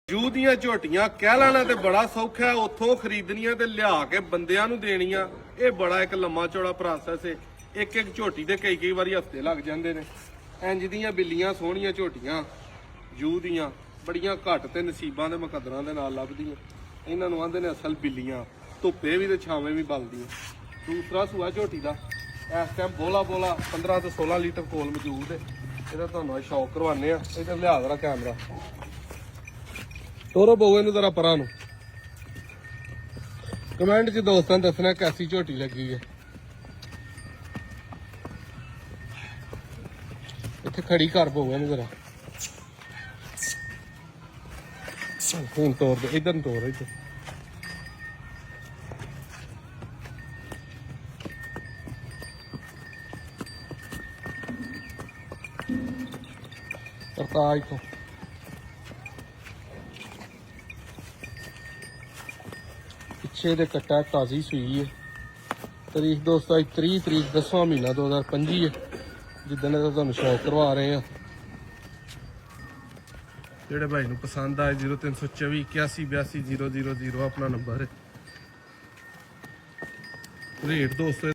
ਜੂ ਦੀਆਂ ਝੋਟੀਆਂ ਕਹਿ ਲੈਣਾ ਤੇ ਬੜਾ ਸੌਖਾ, ਉੱਥੋਂ ਖਰੀਦਣੀਆਂ ਤੇ ਲਿਆ ਕੇ ਬੰਦਿਆਂ ਨੂੰ ਦੇਣੀਆਂ ਇਹ ਬੜਾ ਇੱਕ ਲੰਮਾ ਚੌੜਾ ਪ੍ਰੋਸੈਸ ਹੈ। ਇੱਕ ਇੱਕ ਝੋਟੀ ਦੇ ਕਈ ਵਾਰੀ ਹਫ਼ਤੇ ਲੱਗ ਜਾਂਦੇ ਨੇ। ਇੰਜ ਦੀਆਂ ਬਿੱਲੀਆਂ ਸੋਹਣੀਆਂ ਝੋਟੀਆਂ ਜੂ ਦੀਆਂ ਬੜੀਆਂ ਘੱਟ ਤੇ ਨਸੀਬਾਂ ਦੇ ਮੁਕੱਦਰਾਂ ਦੇ ਨਾਲ ਲੱਭਦੀਆਂ। ਇਹਨਾਂ ਨੂੰ ਆਂਦੇ ਨੇ ਅਸਲ ਬਿੱਲੀਆਂ, ਧੁੱਪੇ ਵੀ ਤੇ ਛਾਵੇਂ ਵੀ ਬਲਦੀਆਂ। ਦੂਸਰਾ ਸੂਆ ਝੋਟੀ ਦਾ ਇਸ ਟਾਈਮ ਬੋਲਾ 15 ਤੋਂ 16 ਲੀਟਰ ਕੋਲ ਮੌਜੂਦ ਹੈ। ਇਹਦਾ ਤੁਹਾਨੂੰ ਸ਼ੌਕ ਕਰਵਾਉਂਦੇ ਆ। ਇਹਦਾ ਲਿਆ ਦੇਣਾ ਕੈਮਰਾ, ਤੋਰੋ ਬੋਗੇ ਨੂੰ ਜ਼ਰਾ ਪਰਾਂ ਨੂੰ। ਕਮੈਂਟ 'ਚ ਦੋਸਤਾਂ ਦੱਸਣਾ ਕੈਸੀ ਝੋਟੀ ਲੱਗੀ ਹੈ। ਇੱਥੇ ਖੜੀ ਕਰ ਬੋਗੇ ਨੂੰ ਜ਼ਰਾ, ਹੁਣ ਤੋਰ ਦੇ, ਇਧਰ ਨੂੰ ਤੋਰ ਇੱਧਰ। ਸਰਤਾਜ ਤੋਂ ਪਿੱਛੇ ਦੇ ਕੱਟਾ ਤਾਜ਼ੀ ਸੂਈ ਹੈ। ਤਰੀਕ ਦੋਸਤੋ 30 ਤਰੀਕ 10ਵਾਂ ਮਹੀਨਾ 2025 ਹੈ, ਜਿੱਦਣ ਦਾ ਤੁਹਾਨੂੰ ਸ਼ੌਕ ਕਰਵਾ ਰਹੇ ਆ। ਜਿਹੜੇ ਭਾਈ ਨੂੰ ਪਸੰਦ ਆਏ 0324 8182 000 ਆਪਣਾ ਨੰਬਰ ਹੈ। ਰੇਟ ਦੋਸਤੋ